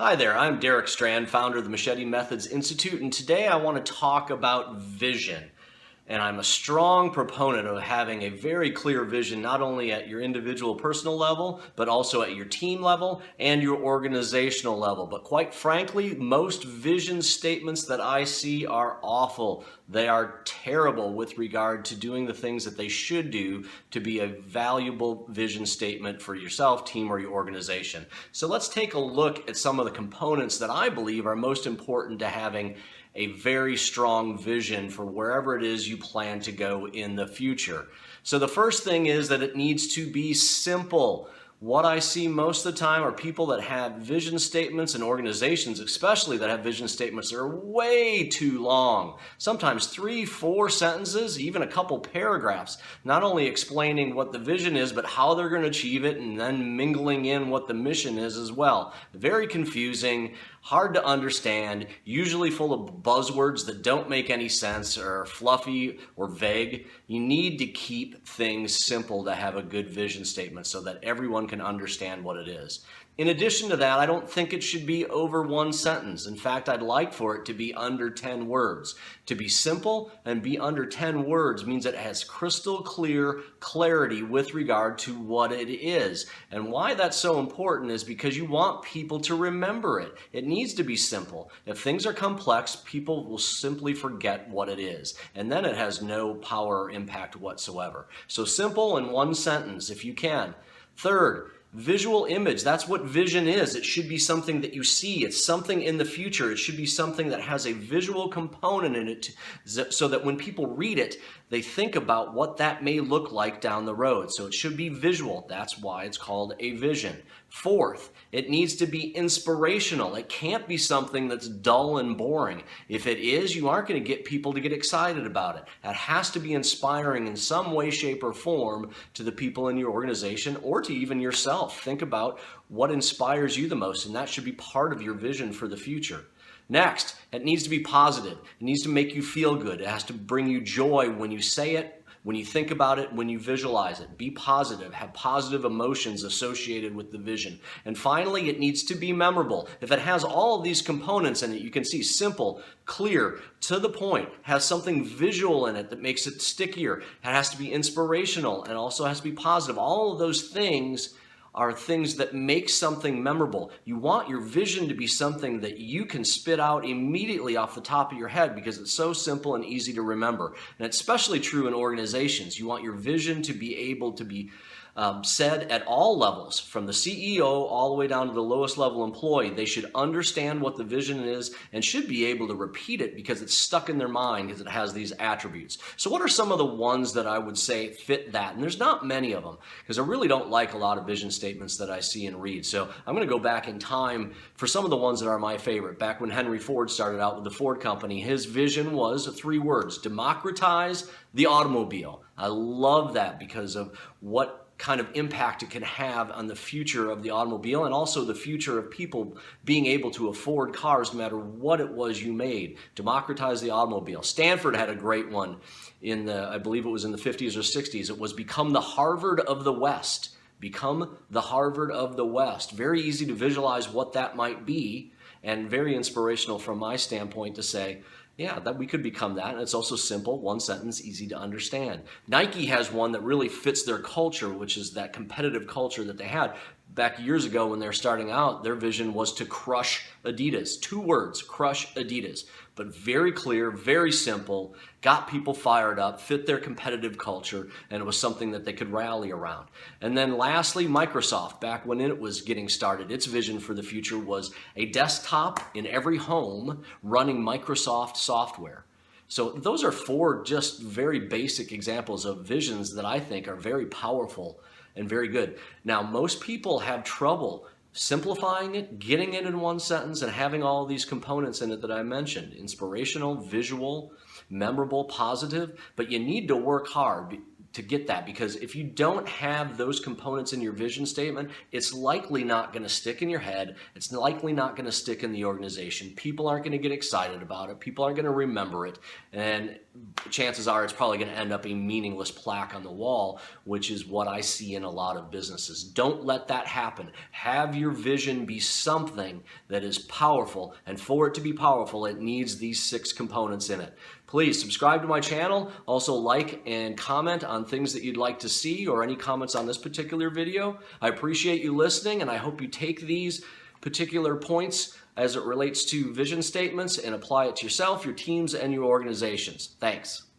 Hi there, I'm Derrick Strand, founder of the Machete Methods Institute, and today I want to talk about vision. And I'm a strong proponent of having a very clear vision, not only at your individual personal level, but also at your team level and your organizational level. But quite frankly, most vision statements that I see are awful. They are terrible with regard to doing the things that they should do to be a valuable vision statement for yourself, team, or your organization. So let's take a look at some of the components that I believe are most important to having a very strong vision for wherever it is you plan to go in the future. So the first thing is that it needs to be simple. What I see most of the time are people that have vision statements, and organizations especially that have vision statements that are way too long. Sometimes 3, 4 sentences, even a couple paragraphs, not only explaining what the vision is, but how they're going to achieve it, and then mingling in what the mission is as well. Very confusing, hard to understand, usually full of buzzwords that don't make any sense or are fluffy or vague. You need to keep things simple to have a good vision statement so that everyone can understand what it is. In addition to that, I don't think it should be over one sentence. In fact, I'd like for it to be under 10 words. To be simple and be under 10 words means it has crystal clear clarity with regard to what it is. And why that's so important is because you want people to remember it. It needs to be simple. If things are complex, people will simply forget what it is. And then it has no power or impact whatsoever. So simple in one sentence if you can. Third, visual image. That's what vision is. It should be something that you see. It's something in the future. It should be something that has a visual component in it so that when people read it, they think about what that may look like down the road. So it should be visual. That's why it's called a vision. Fourth, it needs to be inspirational. It can't be something that's dull and boring. If it is, you aren't going to get people to get excited about it. It has to be inspiring in some way, shape, or form to the people in your organization or to even yourself. Think about what inspires you the most, and that should be part of your vision for the future. Next, it needs to be positive. It needs to make you feel good. It has to bring you joy when you say it, when you think about it, when you visualize it. Be positive. Have positive emotions associated with the vision. And finally, it needs to be memorable. If it has all of these components in it, you can see simple, clear, to the point, has something visual in it that makes it stickier. It has to be inspirational and also has to be positive. All of those things are things that make something memorable. You want your vision to be something that you can spit out immediately off the top of your head because it's so simple and easy to remember. And it's especially true in organizations. You want your vision to be able to be said at all levels, from the CEO all the way down to the lowest level employee. They should understand what the vision is and should be able to repeat it because it's stuck in their mind because it has these attributes. So what are some of the ones that I would say fit that? And there's not many of them because I really don't like a lot of vision statements that I see and read. So I'm going to go back in time for some of the ones that are my favorite. Back when Henry Ford started out with the Ford Company, his vision was 3 words: democratize the automobile. I love that because of what kind of impact it can have on the future of the automobile and also the future of people being able to afford cars no matter what it was you made. Democratize the automobile. Stanford had a great one in I believe it was in the 50s or 60s. It was become the Harvard of the West. Become the Harvard of the West. Very easy to visualize what that might be and very inspirational from my standpoint to say, yeah, that we could become that. And it's also simple, one sentence, easy to understand. Nike has one that really fits their culture, which is that competitive culture that they had. Back years ago when they were starting out, their vision was to crush Adidas. 2 words, crush Adidas. But very clear, very simple, got people fired up, fit their competitive culture, and it was something that they could rally around. And then lastly, Microsoft, back when it was getting started, its vision for the future was a desktop in every home running Microsoft software. So those are 4 just very basic examples of visions that I think are very powerful and very good. Now, most people have trouble simplifying it, getting it in one sentence, and having all these components in it that I mentioned: inspirational, visual, memorable, positive. But you need to work hard. to get that, because if you don't have those components in your vision statement, it's likely not going to stick in your head. It's likely not going to stick in the organization. People aren't going to get excited about it. People aren't going to remember it. And chances are it's probably going to end up a meaningless plaque on the wall, which is what I see in a lot of businesses. Don't let that happen. Have your vision be something that is powerful, and for it to be powerful, it needs these 6 components in it. Please subscribe to my channel. Also like and comment on things that you'd like to see, or any comments on this particular video. I appreciate you listening, and I hope you take these particular points as it relates to vision statements and apply it to yourself, your teams, and your organizations. Thanks.